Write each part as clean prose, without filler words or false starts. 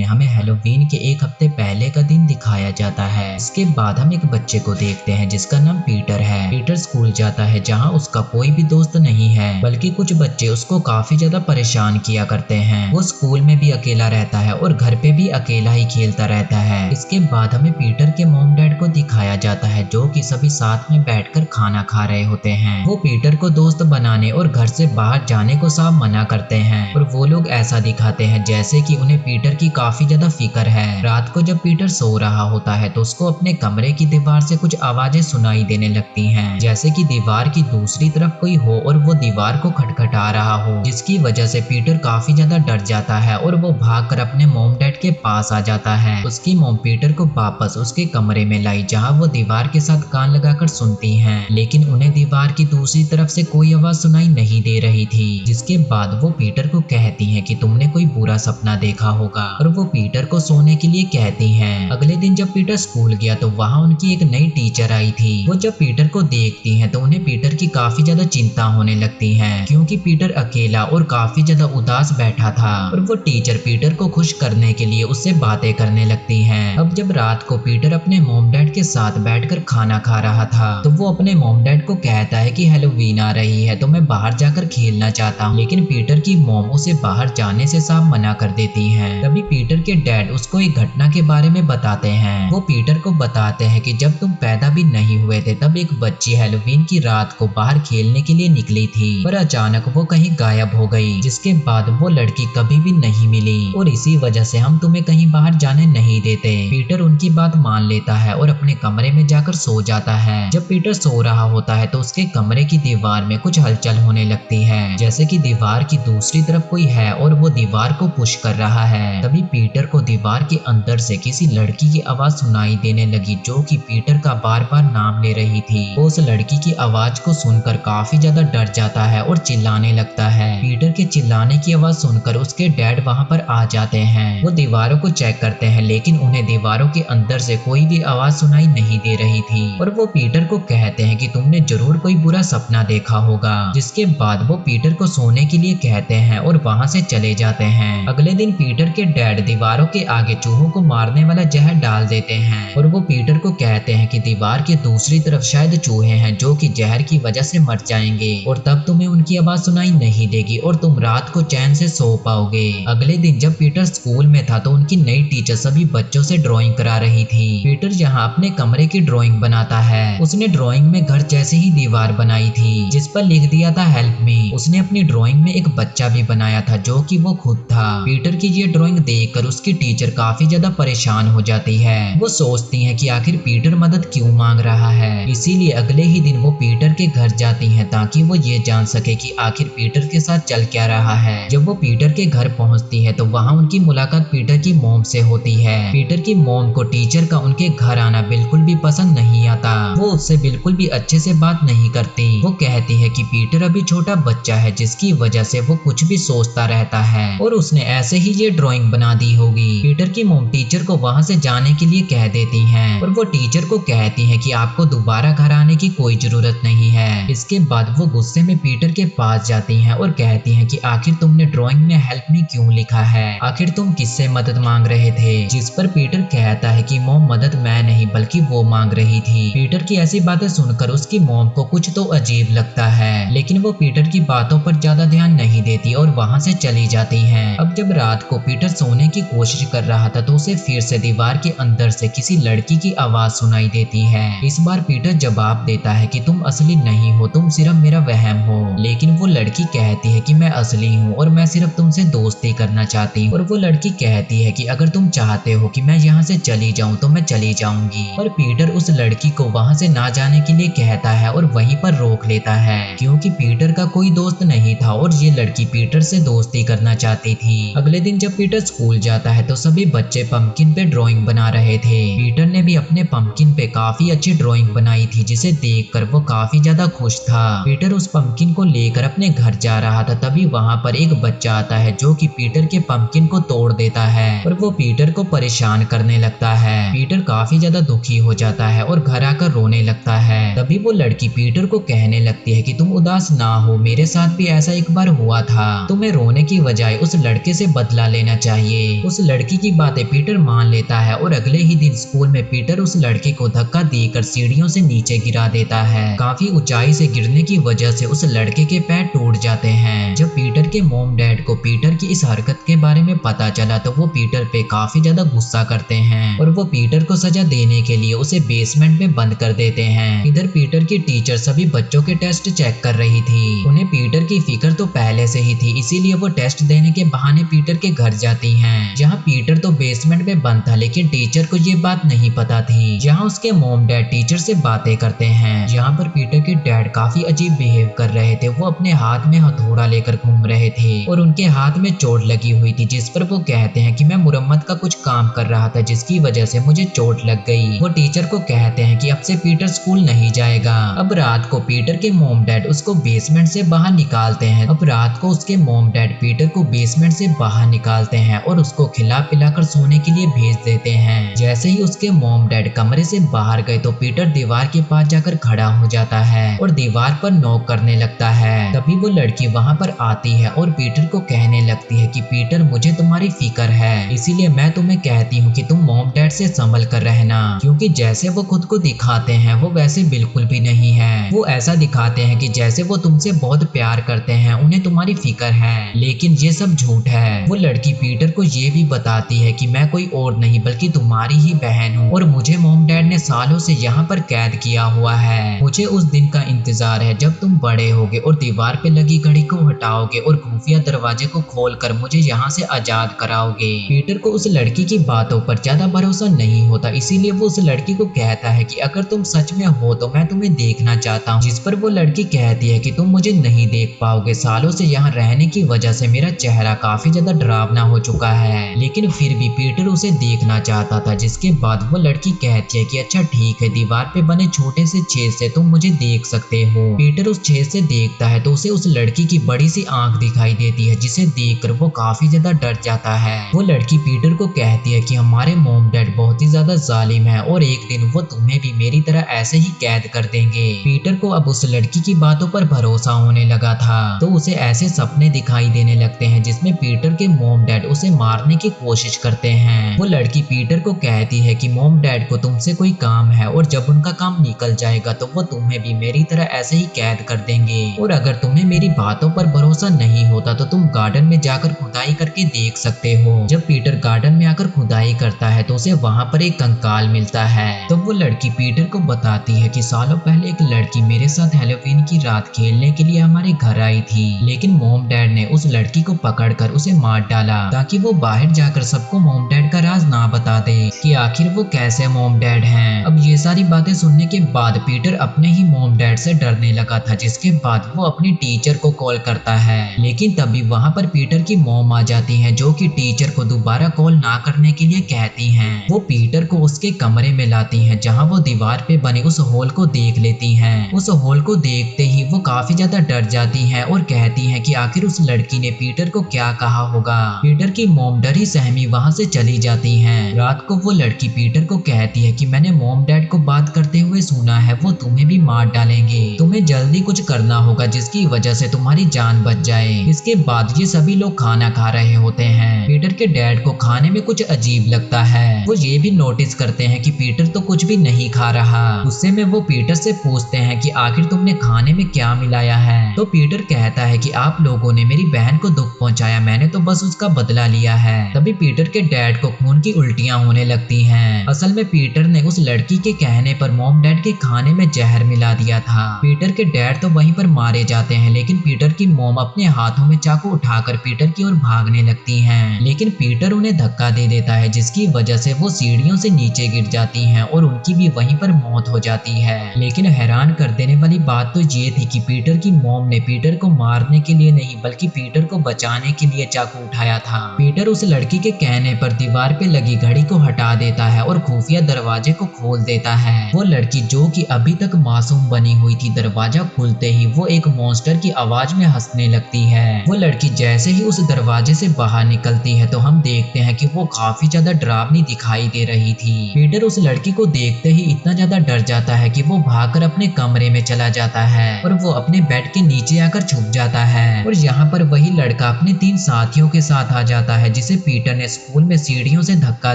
में हमें हैलोवीन के एक हफ्ते पहले का दिन दिखाया जाता है। इसके बाद हम एक बच्चे को देखते हैं जिसका नाम पीटर है। पीटर स्कूल जाता है जहाँ उसका कोई भी दोस्त नहीं है, बल्कि कुछ बच्चे उसको काफी ज्यादा परेशान किया करते हैं। वो स्कूल में भी अकेला रहता है और घर पे भी अकेला ही खेलता रहता है। इसके बाद हमें पीटर के मॉम डैड को दिखाया जाता है जो कि सभी साथ में बैठकर खाना खा रहे होते हैं। वो पीटर को दोस्त बनाने और घर से बाहर जाने को साफ मना करते हैं और वो लोग ऐसा दिखाते हैं जैसे कि उन्हें पीटर की काफी ज्यादा फिक्र है। रात को जब पीटर सो रहा होता है तो उसको अपने कमरे की दीवार से कुछ आवाजें सुनाई देने लगती हैं, जैसे कि दीवार की दूसरी तरफ कोई हो और वो दीवार को खटखटा रहा हो, जिसकी वजह से पीटर काफी ज्यादा डर जाता है और वो भागकर अपने मॉम डैड के पास आ जाता है। उसकी मॉम पीटर को वापस उसके कमरे में लाई जहाँ वो दीवार के साथ कान लगाकर सुनती हैं, लेकिन उन्हें दीवार की दूसरी तरफ से कोई आवाज सुनाई नहीं दे रही थी। जिसके बाद वो पीटर को कहती हैं कि तुमने कोई बुरा सपना देखा होगा और वो पीटर को सोने के लिए कहती हैं। अगले दिन जब पीटर स्कूल गया तो वहाँ उनकी एक नई टीचर आई थी। वो जब पीटर को देखती हैं तो उन्हें पीटर की काफी ज्यादा चिंता होने लगती है क्योंकि पीटर अकेला और काफी ज्यादा उदास बैठा था और वो टीचर पीटर को खुश करने के लिए उससे बातें करने लगती हैं। अब जब रात को पीटर अपने मॉम डैड के साथ बैठकर खाना खा रहा था तो वो अपने मॉम डैड को कहता है कि हैलोवीन आ रही है तो मैं बाहर जाकर खेलना चाहता हूँ, लेकिन पीटर की मॉम उसे बाहर जाने से साफ मना कर देती है। तभी पीटर के डैड उसको एक घटना के बारे में बताते हैं। वो पीटर को बताते हैं कि जब तुम पैदा भी नहीं हुए थे तब एक बच्ची हैलोवीन की रात को बाहर खेलने के लिए निकली थी पर अचानक वो कहीं गायब हो गई, जिसके बाद वो लड़की कभी भी नहीं मिली और इसी वजह से हम तुम्हें कहीं बाहर जाने नहीं देते। पीटर उनकी बात मान लेता है और अपने कमरे में जाकर सो जाता है। जब पीटर सो रहा होता है तो उसके कमरे की दीवार में कुछ हलचल होने लगती है, जैसे कि दीवार की दूसरी तरफ कोई है और वो दीवार को पुश कर रहा है। तभी पीटर को दीवार के अंदर से किसी लड़की की आवाज सुनाई देने लगी जो कि पीटर का बार बार नाम ले रही थी। वो उस लड़की की आवाज को सुनकर काफी ज्यादा डर जाता है और चिल्लाने लगता है। पीटर के चिल्लाने की आवाज सुनकर उसके डैड वहाँ पर आ जाते हैं। वो दीवारों को चेक करते हैं लेकिन उन्हें दीवारों के अंदर से कोई भी आवाज सुनाई नहीं दे रही थी और वो पीटर को कहते हैं कि तुमने जरूर कोई बुरा सपना देखा होगा। जिसके बाद वो पीटर को सोने के लिए कहते हैं और वहाँ से चले जाते हैं। अगले दिन पीटर के डैड दीवारों के आगे चूहों को मारने वाला जहर डाल देते हैं और वो पीटर को कहते हैं कि दीवार के दूसरी तरफ शायद चूहे हैं जो कि जहर की वजह से मर जाएंगे और तब तुम्हें उनकी आवाज सुनाई नहीं देगी और तुम रात को चैन से सो पाओगे। अगले दिन जब पीटर स्कूल में था तो उनकी नई टीचर सभी बच्चों से ड्राइंग करा रही थी। पीटर जहाँ अपने कमरे की ड्राइंग बनाता है, उसने ड्राइंग में घर जैसी ही दीवार बनाई थी जिस पर लिख दिया था हेल्प मी। उसने अपनी ड्राइंग में एक बच्चा भी बनाया था जो कि वो खुद था। पीटर की ये ड्राइंग देखकर उसकी टीचर काफी ज्यादा परेशान हो जाती है। वो सोचती है कि आखिर पीटर मदद क्यों मांग रहा है, इसीलिए अगले ही दिन वो पीटर के घर जाती है ताकि वो ये जान सके कि आखिर पीटर के साथ चल क्या रहा है। जब वो पीटर के घर पहुंचती है तो वहाँ उनकी मुलाकात पीटर की मॉम से होती है। पीटर की मॉम को टीचर का उनके घर आना बिल्कुल भी पसंद नहीं आता। वो उससे बिल्कुल भी अच्छे से बात नहीं करती। वो कहती है कि पीटर अभी छोटा बच्चा है जिसकी वजह से वो कुछ भी सोचता रहता है और उसने ऐसे ही ये ड्राइंग बना दी होगी। पीटर की मॉम टीचर को वहाँ से जाने के लिए कह देती हैं और वो टीचर को कहती है कि आपको दोबारा घर आने की कोई जरूरत नहीं है। इसके बाद वो गुस्से में पीटर के पास जाती हैं और कहती हैं कि आखिर तुमने ड्राइंग में हेल्प मी क्यों लिखा है, आखिर तुम किससे मदद मांग रहे थे। जिस पर पीटर कहता है कि मॉम मदद मैं नहीं बल्कि वो मांग रही थी। पीटर की ऐसी बातें सुनकर उसकी मॉम को कुछ तो अजीब लगता है, लेकिन वो पीटर की बातों पर ज्यादा ध्यान नहीं देती और वहाँ से चली जाती हैं। अब जब रात को पीटर सोने की कोशिश कर रहा था तो उसे फिर से दीवार के अंदर से किसी लड़की की आवाज सुनाई देती है। इस बार पीटर जवाब देता है कि तुम असली नहीं हो, तुम सिर्फ मेरा वहम हो। लेकिन वो लड़की कहती है कि मैं असली हूँ और मैं सिर्फ तुमसे दोस्ती करना चाहती हूँ। और वो लड़की कहती है कि अगर तुम चाहते हो कि मैं यहाँ से चली जाऊँ तो मैं चली जाऊंगी। और पीटर उस लड़की को वहाँ से ना जाने के लिए कहता है और वहीं पर रोक लेता है क्योंकि पीटर का कोई दोस्त नहीं था और ये लड़की पीटर से दोस्ती करना चाहती थी। अगले दिन जब पीटर स्कूल जाता है तो सभी बच्चे पंपकिन पे ड्राइंग बना रहे थे। पीटर ने भी अपने पंपकिन पे काफी अच्छी ड्राइंग बनाई थी जिसे देखकर वो काफी ज्यादा खुश था। पीटर उस पंपकिन को लेकर अपने घर जा रहा था तभी वहाँ पर एक बच्चा आता है जो कि पीटर के पंपकिन को तोड़ देता है और वो पीटर को परेशान करने लगता है। पीटर काफी ज्यादा दुखी हो जाता है और घर आकर रोने लगता है। तभी वो लड़की पीटर को कहने लगती है कि तुम उदास ना हो, मेरे साथ भी ऐसा एक बार हुआ था, तुम्हें रोने की बजाय उस लड़के से बदला लेना चाहिए। उस लड़की की बातें पीटर मान लेता है और अगले ही दिन स्कूल में पीटर उस लड़के को धक्का देकर सीढ़ियों से नीचे गिरा देता है। काफी ऊंचाई से गिरने की वजह से उस लड़के के पैर टूट जाते हैं। जब पीटर के मॉम डैड को पीटर की इस हरकत के बारे में पता चला तो वो पीटर पे काफी ज्यादा गुस्सा करते हैं और वो पीटर को सजा देने के लिए उसे बेसमेंट में बंद कर देते हैं। इधर पीटर की टीचर सभी बच्चों के टेस्ट चेक कर रही थी। उन्हें पीटर की फिक्र तो पहले से ही थी, इसीलिए वो टेस्ट देने के बहाने पीटर के घर जाती हैं। जहां पीटर तो बेसमेंट में बंद था, लेकिन टीचर को ये बात नहीं पता थी। जहां उसके मॉम डैड टीचर से बातें करते हैं। यहाँ पर पीटर के डैड काफी अजीब बिहेव कर रहे थे। वो अपने हाथ में हथौड़ा लेकर घूम रहे थे और उनके हाथ में चोट लगी हुई थी, जिस पर वो कहते हैं कि मैं मुरम्मत का कुछ काम कर रहा था जिसकी वजह से मुझे चोट लग गई। वो टीचर को कहते हैं कि अब से पीटर स्कूल नहीं जाएगा। अब रात को पीटर के मॉम डैड उसको बेसमेंट से बाहर निकालते हैं। अब रात को उसके मॉम डैड पीटर को बेसमेंट से बाहर निकालते हैं और उसको खिला पिलाकर सोने के लिए भेज देते हैं। जैसे ही उसके मॉम डैड कमरे से बाहर गए तो पीटर दीवार के पास जाकर खड़ा हो जाता है और दीवार पर नॉक करने लगता है। तभी वो लड़की वहाँ पर आती है और पीटर को कहने लगती है कि पीटर, मुझे तुम्हारी फिक्र है, इसीलिए मैं तुम्हें कहती हूँ कि तुम मॉम डैड से संभल कर रहना, क्योंकि जैसे वो खुद को दिखाते हैं वो वैसे बिल्कुल भी नहीं है। वो ऐसा दिखाते हैं कि जैसे वो तुमसे बहुत प्यार करते हैं, उन्हें तुम्हारी फिक्र है, लेकिन ये सब झूठ है। वो लड़की पीटर को ये भी बताती है कि मैं कोई और नहीं बल्कि तुम्हारी ही बहन हूँ और मुझे मॉम डैड ने सालों से यहाँ पर कैद किया हुआ है। मुझे उस दिन का इंतजार है जब तुम बड़े होगे और दीवार पे लगी घड़ी को हटाओगे और खुफिया दरवाजे को खोलकर मुझे यहाँ से आजाद कराओगे। पीटर को उस लड़की की बातों पर ज्यादा भरोसा नहीं होता, इसीलिए वो उस लड़की को कहता है कि अगर तुम सच में हो तो मैं तुम्हें देखना चाहता हूँ। जिस पर वो लड़की कहती है कि तुम मुझे नहीं देख पाओगे, सालों से यहाँ रहने की वजह से मेरा चेहरा काफी ज्यादा डरावना हो चुका है। लेकिन फिर भी पीटर उसे देखना चाहता था। जिसके बाद वो लड़की कहती है कि अच्छा ठीक है, दीवार पे बने छोटे से छेद से तुम मुझे देख सकते हो। पीटर उस छेद से देखता है तो उसे उस लड़की की बड़ी सी आंख दिखाई देती है, जिसे देखकर वो काफी ज्यादा डर जाता है। वो लड़की पीटर को कहती है कि हमारे मॉम डैड बहुत ही ज्यादा जालिम है और एक दिन वो तुम्हें भी मेरी तरह ऐसे ही कैद कर देंगे। पीटर को अब उस लड़की की बातों पर भरोसा होने लगा था, तो उसे ऐसे सपने दिखाई देने लगते हैं जिसमें पीटर के मॉम डैड उसे मारने की कोशिश करते हैं। वो लड़की पीटर को कहती है कि मॉम डैड को तुमसे कोई काम है और जब उनका काम निकल जाएगा तो वो तुम्हें भी मेरी तरह ऐसे ही कैद कर देंगे। और अगर तुम्हें मेरी बातों पर भरोसा नहीं होता तो तुम गार्डन में जाकर खुदाई करके देख सकते हो। जब पीटर गार्डन में आकर खुदाई करता है तो उसे वहाँ पर एक कंकाल मिलता है। तो वो लड़की पीटर को बताती है कि सालों पहले एक लड़की मेरे साथ हैलोवीन की रात खेलने के लिए हमारे घर आई थी, लेकिन मॉम डैड ने उस लड़की को पकड़कर उसे मार डाला ताकि वो बाहर जाकर सबको मॉम डैड का राज ना बता दे कि आखिर वो कैसे मॉम डैड हैं। अब ये सारी बातें सुनने के बाद पीटर अपने ही मॉम डैड से डरने लगा था, जिसके बाद वो अपनी टीचर को कॉल करता है। लेकिन तभी वहाँ पर पीटर की मॉम आ जाती हैं, जो कि टीचर को दोबारा कॉल ना करने के लिए कहती हैं। वो पीटर को उसके कमरे में लाती हैं, जहाँ वो दीवार पे बने उस होल को देख लेती हैं। उस होल को देखते ही वो काफी ज्यादा डर जाती हैं और कहती हैं कि आखिर उस लड़की ने पीटर को क्या कहा होगा। पीटर की मॉम डरी सहमी वहाँ से चली जाती हैं। रात को वो लड़की पीटर को कहती है कि मैंने मॉम डैड को बात करते हुए सुना है, वो तुम्हें भी मार डालेंगे, तुम्हें जल्दी कुछ करना होगा जिसकी वजह से तुम्हारी जान बच जाए। इसके बाद ये सभी लोग खाना खा रहे होते हैं। पीटर के डैड को खाने में कुछ अजीब लगता है। वो ये भी नोटिस करते हैं कि पीटर तो कुछ भी नहीं खा रहा। गुस्से में वो पीटर से पूछते हैं कि आखिर तुमने खाने में क्या मिलाया है। तो पीटर कहता है कि आप लोगों ने मेरी बहन को दुख पहुंचाया, मैंने तो बस उसका बदला लिया है। तभी पीटर के डैड को खून की उल्टियां होने लगती हैं। असल में पीटर ने उस लड़की के कहने पर मॉम डैड के खाने में जहर मिला दिया था। पीटर के डैड तो वहीं पर मारे जाते हैं, लेकिन पीटर की मॉम अपने हाथों में चाकू उठाकर पीटर की ओर भागने लगती हैं। लेकिन पीटर उन्हें धक्का दे देता है, जिसकी वजह से वो सीढ़ियों से नीचे गिर जाती हैं और उनकी भी वहीं पर मौत हो जाती है। लेकिन हैरान कर देने वाली बात तो ये थी कि पीटर की मॉम ने पीटर को मारने के लिए नहीं बल्कि पीटर को बचाने के लिए चाकू उठाया था। पीटर उस लड़की के कहने पर दीवार पे लगी घड़ी को हटा देता है और खुफिया दरवाजे को खोल देता है। वो लड़की जो कि अभी तक मासूम बनी हुई थी, दरवाजा खुलते ही वो एक मॉन्स्टर की आवाज में हंसने लगती है। वो लड़की जैसे ही उस दरवाजे से बाहर निकलती है तो हम देखते हैं कि वो काफी ज्यादा डरावनी दिखाई दे रही थी। पीटर उस लड़की को देखते ही इतना ज्यादा डर जाता है कि वो भागकर अपने कमरे में चला जाता है और वो अपने बेड के नीचे आकर छुप जाता है। और यहाँ पर वही लड़का अपने 3 साथियों के साथ आ जाता है जिसे पीटर ने स्कूल में सीढ़ियों से धक्का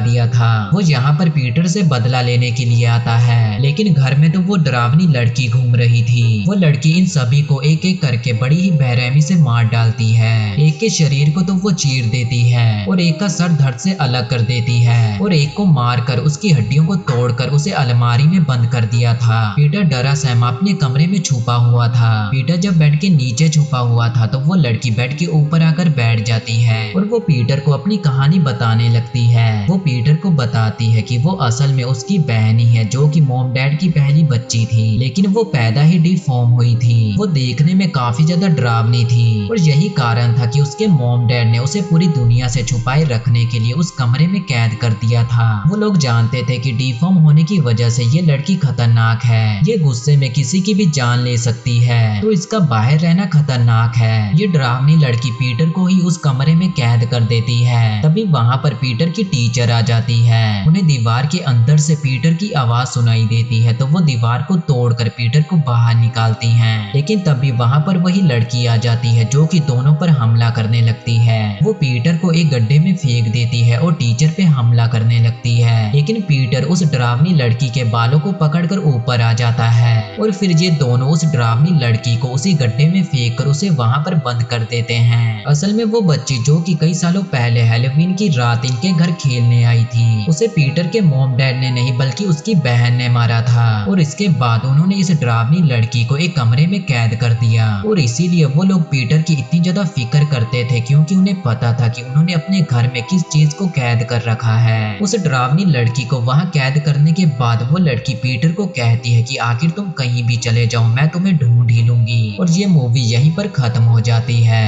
दिया था। वो यहाँ पर पीटर से बदला लेने के लिए आता है, लेकिन घर में तो वो डरावनी लड़की घूम रही थी। वो लड़की इन सभी को एक एक करके बड़ी ही बेरहमी से मार डालती है। एक के शरीर को तो वो चीर देती है और एक का सर धड़ से अलग कर देती है और एक को मारकर उसकी हड्डियों को तोड़कर उसे अलमारी में बंद कर दिया था। पीटर डरा सहमा अपने कमरे में छुपा हुआ था। पीटर जब बेड के नीचे छुपा हुआ था तो वो लड़की बेड के ऊपर आकर बैठ जाती है और वो पीटर को अपनी कहानी बताने लगती है। वो पीटर को बताती है कि वो असल में उसकी बहन ही है जो कि मॉम डैड की पहली बच्ची थी, लेकिन वो पैदा ही डिफॉर्म हुई थी। वो देखने में काफी ज्यादा डरावनी थी और यही कारण था कि उसके मॉम डैड ने उसे पूरी दुनिया से छुपाए रखने के लिए उस कमरे में कैद कर दिया था। वो लोग जानते थे कि डिफॉर्म होने की वजह से ये लड़की खतरनाक है, ये गुस्से में किसी की भी जान ले सकती है, तो इसका बाहर रहना खतरनाक है। ये डरावनी लड़की पीटर को ही उस कमरे में कैद कर देती है। तभी वहाँ पर पीटर की टीचर आ जाती है। उन्हें दीवार के अंदर से पीटर की आवाज सुनाई देती है तो वो दीवार को तोड़कर पीटर को बाहर निकालती हैं। लेकिन तभी वहाँ पर वही लड़की आ जाती है जो कि दोनों पर हमला करने लगती है। वो पीटर को एक गड्ढे में फेंक देती है और टीचर पे हमला करने लगती है, लेकिन पीटर उस डरावनी लड़की के बालों को पकड़कर ऊपर आ जाता है और फिर ये दोनों उस डरावनी लड़की को उसी गड्ढे में फेंक कर उसे वहाँ पर बंद कर देते हैं। असल में वो बच्ची जो कि कई सालों पहले हैलोवीन की रात इनके घर खेलने आई थी, उसे पीटर के मॉम डैड ने नहीं बल्कि उसकी बहन ने मारा था और इसके बाद उन्होंने इस डरावनी लड़की को एक कमरे में कैद कर दिया। और इसीलिए वो लोग पीटर की इतनी ज्यादा फिक्र करते थे क्योंकि उन्हें पता था कि उन्होंने अपने घर में किस चीज को कैद कर रखा है। उस डरावनी लड़की को वहाँ कैद करने के बाद वो लड़की पीटर को कहती है कि आखिर तुम कहीं भी चले जाओ, मैं तुम्हें ढूंढ ही लूंगी। और ये मूवी यहीं पर खत्म हो जाती है।